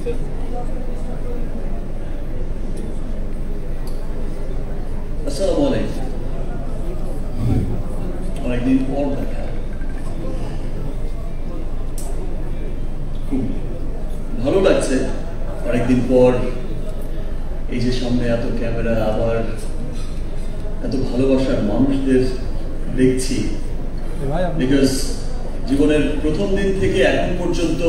আসসালামু আলাইকুম। অনেকদিন পর দেখা, খুব ভালো লাগছে। অনেকদিন পর এই যে সামনে এত ক্যামেরা, আবার এত ভালোবাসার মানুষদের দেখছি। বিকজ জীবনের প্রথম দিন থেকে এখন পর্যন্ত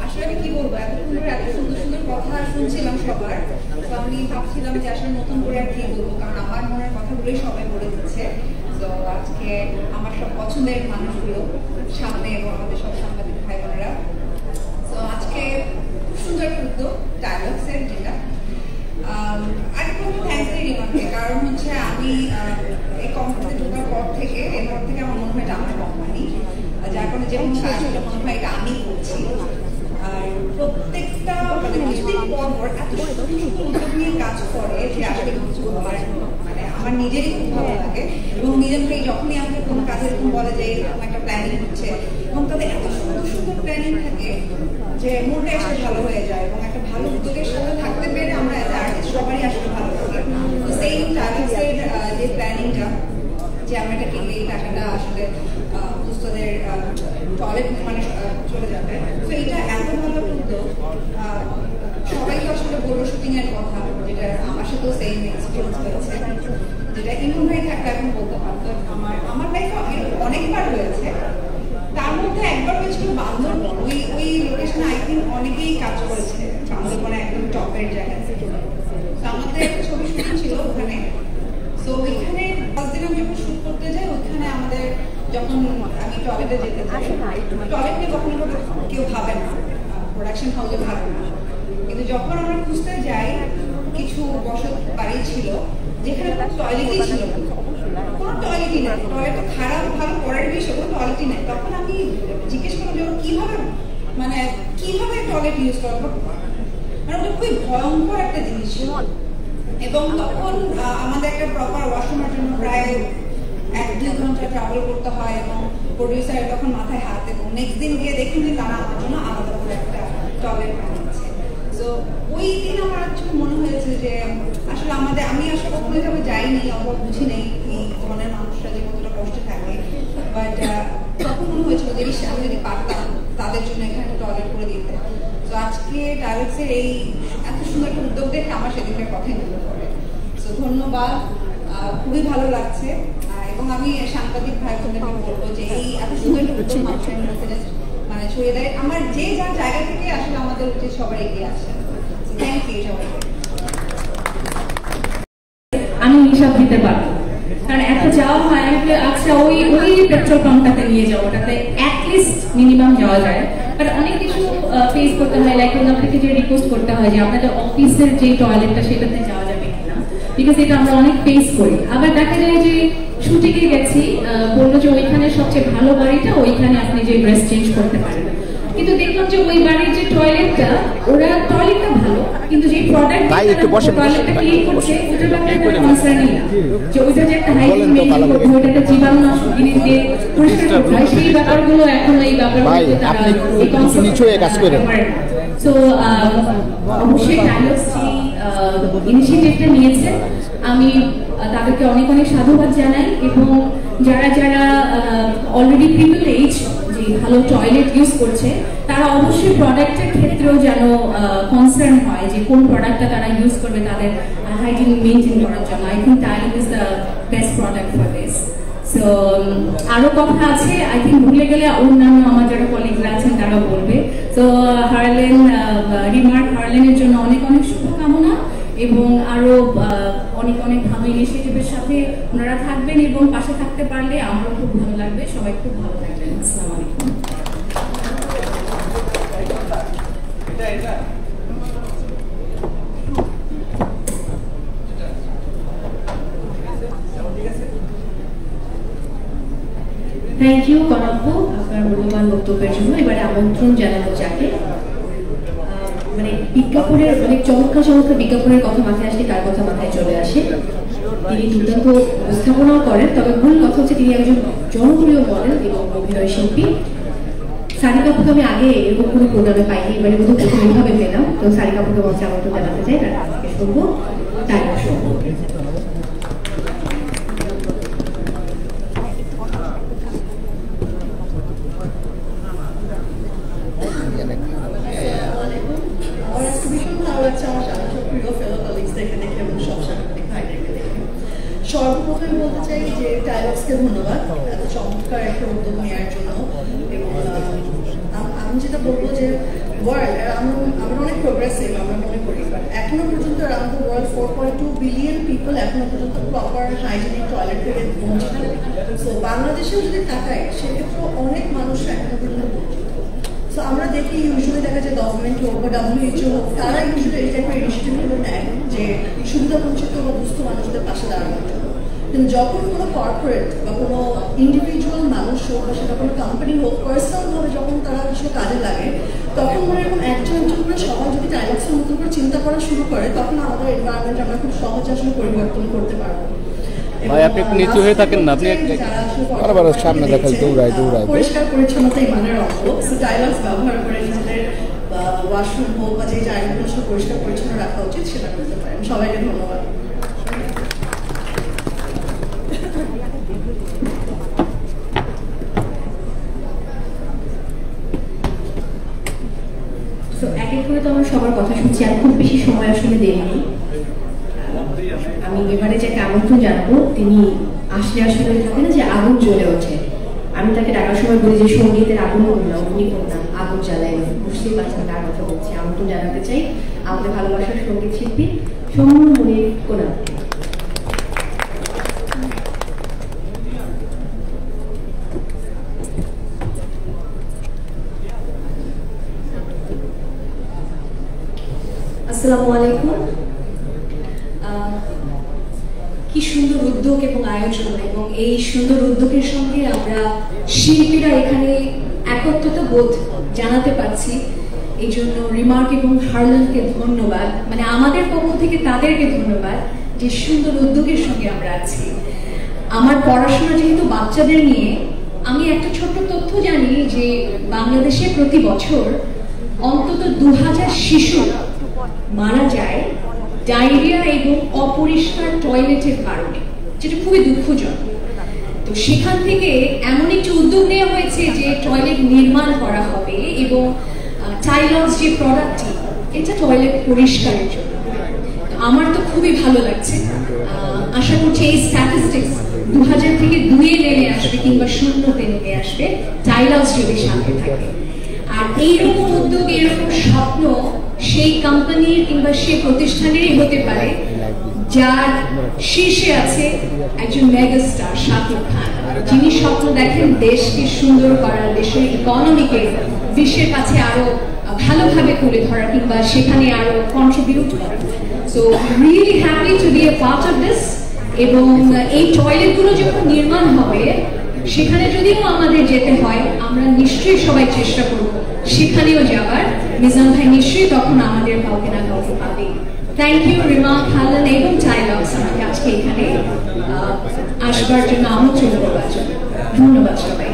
আসলে কি বলবো, এত সুন্দর সুন্দর কথা শুনছিলাম সবার, তো আমি ভাবছিলাম যে আসলে নতুন করে আর কি বলবো, কারণ আমার মনের কথাগুলোই সবাই বলে দিচ্ছে। তো আজকে আমার সব পছন্দের মানুষগুলো সামনে এবং আমাদের সব সাংবাদিক ভাই বোনেরা, তো আজকে খুব সুন্দর একটা উদ্যোগ ডায়ালগসের, যেটা আগে কোনো থ্যাংকস দিই রিমাকে, কারণ হচ্ছে আমি এই কোম্পানিতে ঢোকার পর থেকে এরপর থেকে আমার মনে হয় এটা আমার কোম্পানি, যার কারণে যে কোনো কাজটা মনে হয় এটা আমি করছি। আর প্রত্যেকটা মানে কিছুদিন পর পর এত সুন্দর উদ্যোগ নিয়ে কাজ করে যে আসলে মানে আমার নিজেরই খুব ভালো লাগে। এবং নিজের থেকে যখনই আমাকে কোনো কাজে এরকম বলে যে এরকম একটা প্ল্যানিং হচ্ছে, এবং তাদের এত সুন্দর সুন্দর প্ল্যানিং থাকে যে মনটা আসলে ভালো হয়ে যায়, এবং একটা ভালো উদ্যোগের সাথে থাকতে পেরে আমরা এজ আর্টিস্ট সবারই আসলে ভালো লাগে। তো সেই ডায়ালগসের যে প্ল্যানিংটা, যে আমরা এটা কিনলে এই টাকাটা আসলে দুস্থদের টয়লেট মানে চলে যাবে, তো এটা এত ভালো উদ্যোগ। সবাই তো আসলে বড় শুটিং এর কথা, যেটা আমার সাথেও সেম এক্সপিরিয়েন্স হয়েছে, যেটা ইমন ভাই থাকলে এখন বলতে পারতো। আমার লাইফে অনেকবার হয়েছে, তার মধ্যে একবার হয়েছিল বান্দরবন। ওই লোকেশনে আই থিঙ্ক অনেকেই কাজ করেছে, বান্দরবনে একদম টপের জায়গা। তো আমাদের একটা ছবি শুটিং ছিল ওখানে, তো ওইখানে ফার্স্ট দিন আমি যখন শুট করতে যাই, ওইখানে আমাদের যখন আমি টয়লেটে যেতে চাই, টয়লেট নিয়ে কখনো কেউ ভাবে না, প্রোডাকশন হাউসে ভাবে না, কিন্তু যখন আমরা খুঁজতে যাই কিছু বসত বাড়ি ছিল যেখানে টয়লেটই ছিল, কোনো টয়লেটই নেই, টয়লেট তো খারাপ ভালো পরের বিষয়, কোনো টয়লেটই নেই। তখন আমি জিজ্ঞেস করলাম যে কিভাবে টয়লেট ইউজ করবো, মানে ওটা খুবই ভয়ঙ্কর একটা জিনিস। এবং তখন আমাদের একটা প্রপার ওয়াশরুমের জন্য প্রায় 1-2 ঘন্টা ট্রাভেল করতে হয়, এবং প্রডিউসার তখন মাথায় হাত, এবং নেক্সট দিন গিয়ে দেখুন যে তারা আমার জন্য আলাদা করে একটা টয়লেট বানিয়েছে। তো ওই দিন আমার আসলে মনে হয়েছে যে আসলে আমি আসলে কখনো এভাবে যাইনি, অভাব বুঝি নেই এই ধরনের মানুষরা যে কতটা কষ্টে থাকে, বাট তখন মনে হয়েছিল যে আমি যদি পারতাম তাদের জন্য এখানে একটা টয়লেট করে দিতে। তো আজকে ডায়ালগসের এই এত সুন্দর একটা উদ্যোগ দেখে আমার সেদিনকার কথাই মনে পড়ে। তো ধন্যবাদ, খুবই ভালো লাগছে। এবং আমি সাংবাদিক ভাই বোনেদের বলবো যে এই এত সুন্দর একটা উদ্যোগ মানুষের মধ্যে মানে ছড়িয়ে দেয়, আমার যে যার জায়গা থেকে আসলে আমাদের উচিত সবার এগিয়ে আসে। থ্যাংক ইউ সবাইকে। আমি হিসাব দিতে পারবো, কারণ একটা যাওয়া হয় আচ্ছা ওই পেট্রোল পাম্পটাতে নিয়ে যাওয়া, ওটাতে অ্যাটলিস্ট মিনিমাম যাওয়া যায়। বাট অনেক কিছু ফেস করতে হয়, লাইক আপনাদেরকে যে রিকোয়েস্ট করতে হয় যে আপনাদের অফিসের যে টয়লেটটা সেটাতে যাওয়া যাবে কিনা, বিকজ এটা আমরা অনেক ফেস করি। আবার দেখা যায় যে শুটিংয়ে গেছি, বললো যে ওইখানে সবচেয়ে ভালো বাড়িটা, ওইখানে আপনি যে ড্রেস চেঞ্জ করতে পারেন, কিন্তু দেখলাম যে ওই বাড়ির যে টয়লেটটা, ওরা টয়লেটটা ভালো, কিন্তু যে প্রোডাক্ট টয়লেটটা ক্লিন করছে ওটার ব্যাপারে কোনো কনসার্নই না, যে ওইটা যে একটা হাইজিন মেইনটেইন করবে, ওইটাতে জীবাণুনাশক জিনিস দিয়ে পরিষ্কার করতে হয়, সেই ব্যাপারগুলো এখন এই ব্যাপারগুলো তারা এই কনসার্ন করে। সো অবশ্যই ডায়ালগস ইনিশিয়েটিভটা নিয়েছে, আমি তাদেরকে অনেক অনেক সাধুবাদ জানাই। এবং যারা যারা অলরেডি প্রিভিলেজ যে ভালো টয়লেট ইউজ করছে, তারা অবশ্যই প্রোডাক্টের ক্ষেত্রেও যেন কনসার্ন হয় যে কোন প্রোডাক্টটা তারা ইউজ করবে তাদের হাইজিন মেনটেন করার জন্য। I think dialogue is the best product for this. So আরো কথা আছে, আই থিঙ্ক ভুলে গেলে অন্যান্য আমার যারা কলিগরা আছেন তারা বলবে। সো হারলেনের জন্য অনেক অনেক শুভকামনা, এবং আরো অনেক অনেক ভালো ইনিশিয়েটিভের সাথে ওনারা থাকবেন, এবং পাশে থাকতে পারলে আমারও খুব ভালো লাগবে। সবাই খুব ভালো থাকবেন। আসসালামু আলাইকুম। থ্যাংক ইউ কনকবু আপনার মূল্যবান বক্তব্যের জন্য। এবারে আমন্ত্রণ জানাবো যাকে, মানে বিজ্ঞাপনের অনেক চমৎকার চমৎকার বিজ্ঞাপনের কথা মাথায় আসলে কার কথা মাথায় চলে আসে? তিনি দুর্দান্ত উপস্থাপনাও করেন, তবে মূল কথা হচ্ছে তিনি একজন জনপ্রিয় মডেল এবং অভিনয় শিল্পী। সারিকা আপুকে আমি আগে এরকম কোনো প্রোগ্রামে পাইনি, এবারে বোধহয় প্রথম এইভাবে পেলাম। তো সারিকা আপুকে মঞ্চে আমন্ত্রণ জানাতে চাই, তার কাছ থেকে শুনবো ডায়লগ সম্পর্কে। সর্বপ্রথমে বলতে চাই যে টাইলক্সকে ধন্যবাদ এত চমৎকার একটা উদ্যোগ নেওয়ার জন্য। এবং আমি যেটা বলবো যে ওয়ার্ল্ড আমরা অনেক প্রোগ্রেসিভ আমরা মনে করি, বাট এখনো পর্যন্ত around the world 4.2 billion people এখনো পর্যন্ত প্রপার হাইজেনিক টয়লেট থেকে বঞ্চিত। সো বাংলাদেশেও যদি তাকায় সেক্ষেত্রে অনেক মানুষ এখনো পর্যন্ত বঞ্চিত। সো আমরা দেখি ইউজুয়ালি দেখা যায় গভর্নমেন্ট হোক বা WHO হোক, তারা ইউজুয়ালি এই টাইপের ইনিশিয়েটিভগুলো নেয় যে সুবিধা বঞ্চিত বা দুস্থ মানুষদের পাশে দাঁড়ানোর জন্য। কিন্তু যখন কোনো কর্পোরেট বা কোনো ইন্ডিভিজুয়াল মানুষ হোক বা সেটা কোনো কোম্পানি হোক, পার্সোনালভাবে যখন তারা কিছু কাজে লাগে, তখন মানে এরকম একজন করে সবাই যদি টাইলক্সের মতো করে চিন্তা করা শুরু করে, তখন আমাদের এনভায়রনমেন্ট আমরা খুব সহজে আসলে পরিবর্তন করতে পারবো। ভাই আপনি একটু নিচু হয়ে থাকেন না, আপনি বারবার সামনে দেখাল দৌড়ায় পরিষ্কার পরিচ্ছন্নতাই মানের অঙ্গ। সো টাইলক্স ব্যবহার করে নিজেদের ওয়াশরুম হোক বা যে জায়গাগুলো আসলে পরিষ্কার পরিচ্ছন্ন রাখা উচিত সেটা করতে পারেন। সবাইকে ধন্যবাদ। এক এক করে তো আমরা সবার কথা শুনছি, আর খুব বেশি সময় আসলে দেয়নি। আমি এবারে যাকে আমন্ত্রণ জানাবো, তিনি আসলে আসলে থাকে না যে আগুন জ্বলে ওঠে। আমি তাকে ডাকার সময় বলি যে সঙ্গীতের আগুন করলাম, উনি করলাম আগুন জ্বালাই। বুঝতেই পারছেন কার কথা বলছি। আমন্ত্রণ জানাতে চাই আমাদের ভালোবাসার সঙ্গীত শিল্পী সমুর মনির কোনা। আসসালামু আলাইকুম। কি সুন্দর উদ্যোগ এবং আয়োজন, এবং এই সুন্দর উদ্যোগের সঙ্গে আমরা শিল্পীরা এখানে একত্রতা বোধ জানাতে পারছি। এই জন্য রিমার্ক এবং হার্লানকে ধন্যবাদ, মানে আমাদের পক্ষ থেকে তাদেরকে ধন্যবাদ যে সুন্দর উদ্যোগের সঙ্গে আমরা আছি। আমার পড়াশোনা যেহেতু বাচ্চাদের নিয়ে, আমি একটা ছোট্ট তথ্য জানি যে বাংলাদেশে প্রতি বছর অন্তত 2000 শিশু মারা যায় ডায়রিয়া এবং অপরিষ্কার টয়লেটের কারণে, যেটা খুবই দুঃখজনক। তো সেখান থেকে এমন একটি উদ্যোগ নেওয়া হয়েছে যে টয়লেট নির্মাণ করা হবে এবং টাইলক্স যে প্রোডাক্টটি, এটা টয়লেট পরিষ্কারের জন্য। আমার তো খুবই ভালো লাগছে। আশা করছি এই স্ট্যাটিস্টিক্স 2000 থেকে 2-এ নেমে আসবে কিংবা 0-তে নেমে আসবে টাইলক্স যদি সামনে থাকে। আর এইরকম উদ্যোগ, এরকম স্বপ্ন সেই কোম্পানির কিংবা সেই প্রতিষ্ঠানেরই হতে পারে যার শীর্ষে আছে একজন মেগাস্টার শাকিব খান, যিনি স্বপ্ন দেখেন দেশকে সুন্দর করার, দেশের ইকোনমিকে বিশ্বের কাছে আরো ভালোভাবে তুলে ধরা কিংবা সেখানে আরো কন্ট্রিবিউট করা। So really happy to be a part of this. এবং এই টয়লেটগুলো যখন নির্মাণ হবে, সেখানে যদিও আমাদের যেতে হয়, আমরা নিশ্চয়ই সবাই চেষ্টা করব সেখানেও যাবার। মিজান ভাই নিশ্চয়ই তখন আমাদের কাউকে না কাউকে পাবে। থ্যাংক ইউ রিমার্ক, হার্লান এবং টাইলক্স আমাকে আজকে এখানে আসবার জন্য আমন্ত্রণ করার জন্য। ধন্যবাদ সবাই।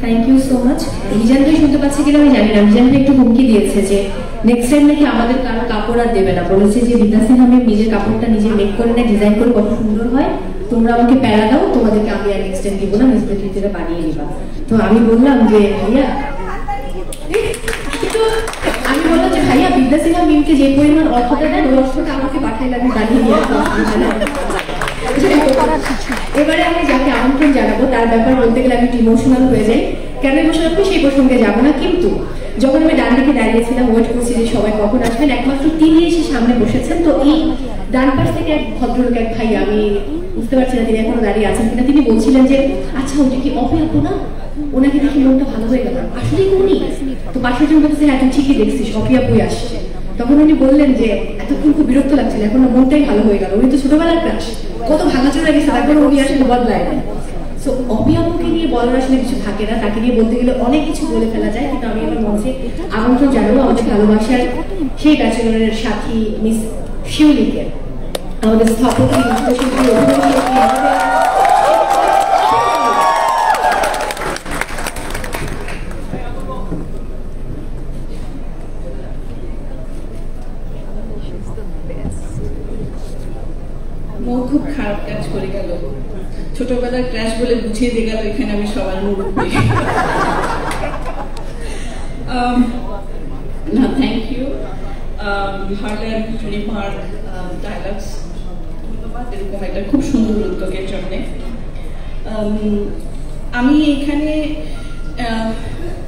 Thank you so much. Mizan ভাই শুনতে পাচ্ছি কিনা আমি জানি না। মিজান ভাই একটু হুমকি দিয়েছে যে নেক্সট টাইম নাকি আমাদের কারো কাপড় আর দেবে না। বলেছে যে বিদ্যা সিনহা আমি নিজের কাপড়টা নিজে মেক করে না, ডিজাইন করে কত সুন্দর হয়, তোমরা আমাকে প্যারা দাও, তোমাদেরকে আমি আর নেক্সট টাইম দিব না, নিজেদের নিজেরা বানিয়ে নিবা। তো আমি বললাম যে ভাইয়া, আমি বললাম যে ভাইয়া বিদ্যা সিনহা মিমকে যে পরিমাণ অর্থটা দেন, ওই অর্থটা আমাকে পাঠাইলে আমি বানিয়ে নিয়ে আসবো। এবারে আমি যাকে আমন্ত্রণ জানাবো তার ব্যাপার বলতে গেলে আমি একটু ইমোশনাল হয়ে যাই। কেন ইমোশনাল হই সেই প্রসঙ্গে যাবো না, কিন্তু যখন আমি ডান দিকে দাঁড়িয়েছিলাম, ওয়েট করছি যে সবাই কখন আসবেন, একমাত্র তিনি এসে সামনে বসেছেন। তো এই ডান পাশ থেকে এক ভদ্রলোক, এক ভাই, আমি বুঝতে পারছি না তিনি এখনো দাঁড়িয়ে আছেন কিনা, তিনি বলছিলেন যে আচ্ছা ওটা কি অপে আপু না, ওনাকে দেখি মনটা ভালো হয়ে গেল, আসলেই উনি। তো পাশের জন বলছে হ্যাঁ তুই ঠিকই দেখছিস, অপে আপুই আসছে। তখন উনি বললেন যে এতক্ষণ খুব বিরক্ত লাগছিল, এখন মনটাই ভালো হয়ে গেল, উনি তো ছোটবেলার ক্রাশ, কত ভাঙাচোরা গেছে, তারপরে উনি আসলে বদলায় না। সো তো অভিয়াপুকে নিয়ে বলার আসলে কিছু থাকে না, তাকে নিয়ে বলতে গেলে অনেক কিছু বলে ফেলা যায়, কিন্তু আমি আমার মঞ্চে আমন্ত্রণ জানাবো আমাদের ভালোবাসার সেই ব্যাচেলরের সাথী মিস শিউলিকে, আমাদের স্থপতি নৃত্যশিল্পী খুব খারাপ কাজ করে গেল, ছোটবেলার ক্র্যাশ বলে বুঝিয়ে দিয়ে গেল এখানে আমি সবার মুরব্বী। না, thank you Harland, remark, dialogues, ধন্যবাদ এরকম একটা খুব সুন্দর উদ্যোগের জন্য। আমি এখানে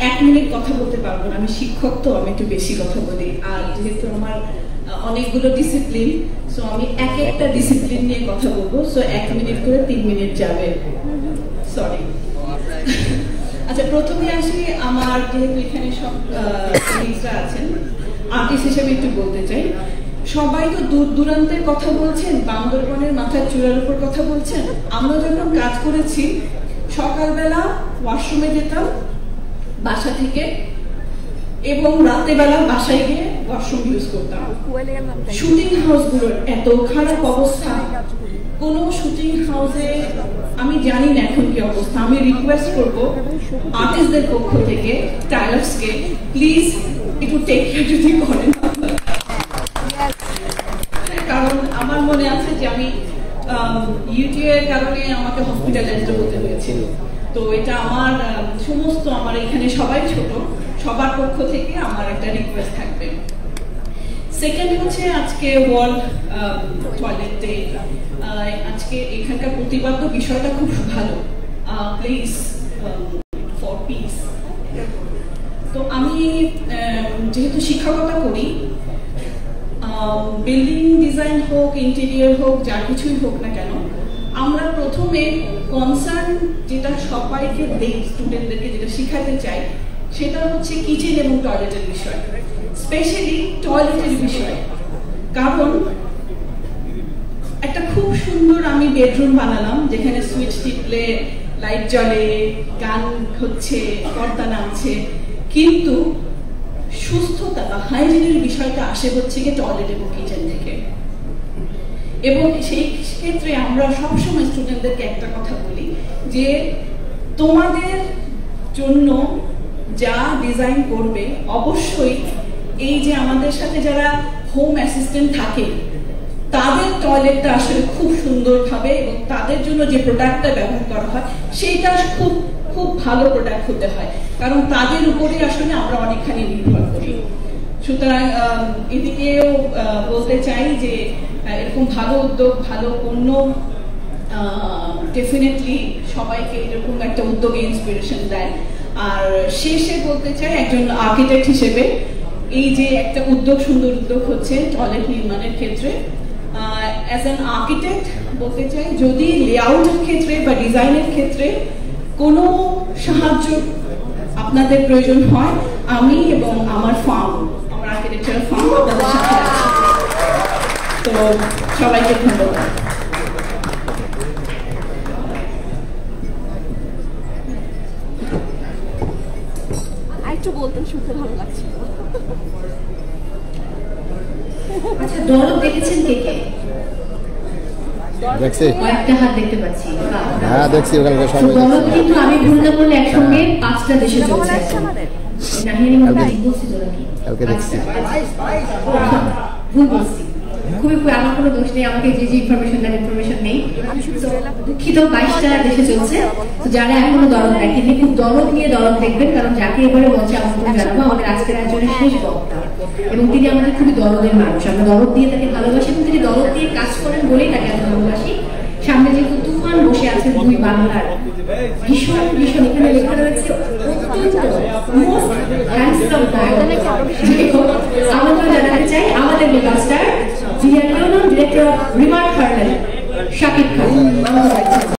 1 মিনিট কথা বলতে পারবো না, আমি শিক্ষক তো আমি একটু বেশি কথা বলি, আর যেহেতু আমার অনেকগুলো ডিসিপ্লিন, সো আমি একটা ডিসিপ্লিন নিয়ে কথা বলবো, সো 1 মিনিট করে 3 মিনিট যাবে, সরি। আচ্ছা, প্রথমে আসি আমার, যেহেতু এখানে সব কলিগরা আছেন, আর্টিস্ট হিসেবে একটু বলতে চাই, সবাই তো দূর দূরান্তের কথা বলছেন, বান্দরবনের মাথার চূড়ার উপর কথা বলছেন। আমরা যখন কাজ করেছি সকালবেলা ওয়াশরুমে যেতাম বাসা থেকে, এবং রাতেবেলা বাসায় গিয়ে ওয়াশরুম ইউজ করতাম। শুটিং হাউসগুলোর এত খারাপ অবস্থা, কোনো শুটিং হাউসে আমি জানি না এখন কি অবস্থা। আমি রিকোয়েস্ট করব আর্টিস্টদের পক্ষ থেকে টাইলার্সকে, প্লিজ একটু টেক কেয়ার যদি করেন, কারণ আমার মনে আছে যে আমি ইউটিউবের কারণে আমাকে হসপিটালাইজড হতে হয়েছিল। তো এটা আমার সমস্ত, আমার এখানে সবাই ছোট, সবার পক্ষ থেকে আমার একটা রিকোয়েস্ট থাকবে। সেকেন্ড হচ্ছে আজকে ওয়ার্ল্ড টয়লেট ডে, আজকে এখানকার প্রতিবাদ্য বিষয়টা খুব ভালো, প্লিজ ফর পিস। তো আমি যেহেতু শিক্ষকতা করি, বিল্ডিং ডিজাইন হোক, ইন্টেরিয়র হোক, যা কিছুই হোক না কেন, আমরা প্রথমে কনসার্ন যেটা সবাইকে দেই, স্টুডেন্টদেরকে যেটা শিখাতে চাই, সেটা হচ্ছে কিচেন এবং টয়লেটের বিষয়, স্পেশালি টয়লেটের বিষয়। কারণ একটা খুব সুন্দর আমি বেডরুম বানালাম, যেখানে সুইচ টিপলে লাইট জ্বলে, গান হচ্ছে, পর্দা নামছে, কিন্তু সুস্থতা বা হাইজিনের বিষয়টা আসে হচ্ছে কি টয়লেট এবং কিচেন থেকে। এবং সেই ক্ষেত্রে আমরা সবসময় স্টুডেন্টদেরকে একটা কথা বলি যে তোমাদের জন্য যা ডিজাইন করবে, অবশ্যই এই যে আমাদের সাথে যারা হোম অ্যাসিস্ট্যান্ট থাকে তাদের টয়লেটটা আসলে খুব সুন্দর হবে, এবং তাদের জন্য যে প্রোডাক্টটা ব্যবহার করা হয় সেইটা খুব খুব ভালো প্রোডাক্ট হতে হয়, কারণ তাদের উপরে আসলে আমরা অনেকখানি নির্ভর করি। সুতরাং এদিকেও বলতে চাই যে এরকম ভালো উদ্যোগ, ভালো পণ্য ডেফিনেটলি সবাইকে এরকম একটা উদ্যোগে ইন্সপিরেশন দেয়। আর শেষে বলতে চাই একজন আর্কিটেক্ট হিসেবে, এই যে একটা উদ্যোগ, সুন্দর উদ্যোগ হচ্ছে টয়লেট নির্মাণের ক্ষেত্রে, অ্যাজ অ্যান আর্কিটেক্ট বলতে চাই, যদি লেআউটের ক্ষেত্রে বা ডিজাইনের ক্ষেত্রে কোনো সাহায্য আপনাদের প্রয়োজন হয়, আমি এবং আমার ফার্ম, আমার আর্কিটেকচারাল ফার্ম আপনাদের সাথে আছে। তো সবাইকে ধন্যবাদ। একটু বলতেন, শুনতে ভালো লাগছে। আচ্ছা, দরদ দেখেছেন কে কে? দেখছি, কয়েকটা হাত দেখতে পাচ্ছি। হ্যাঁ দেখছি, ওখানে সবাই দরদ কিন্তু আমি ভুল না করলে একসঙ্গে 5টা দেশে চলছে। নাহিনী মধ্যে বলছি তো নাকি? কালকে দেখছি। ভুল বলছি, খুবই আমার কোনো দোষ নেই, আমাকে যে যে ইনফরমেশন দেন, ইনফরমেশন নেই। দুঃখিত, 22টা দেশে চলছে। তো যারা এখনো দরদ দেখেননি, খুব দরদ নিয়ে দরদ দেখবেন, কারণ যাকে এবারে মঞ্চে আমন্ত্রণ জানাবো আমাদের আজকের একজনের শেষ বক্তা, এবং তিনি আমাদের খুবই দরদের মানুষ। আমরা দরদ দিয়ে তাকে ভালোবাসি, এবং তিনি দরদ দিয়ে কাজ করেন বলেই তাকে এত ভালোবাসি। সামনে যেহেতু তুফান বসে আছে, 2 বাংলার ভীষণ ভীষণ, এখানে লেখা রয়েছে আমন্ত্রণ জানাতে চাই আমাদের মেগাস্টার, যিনি director of remark Herlan, Shakib Khan.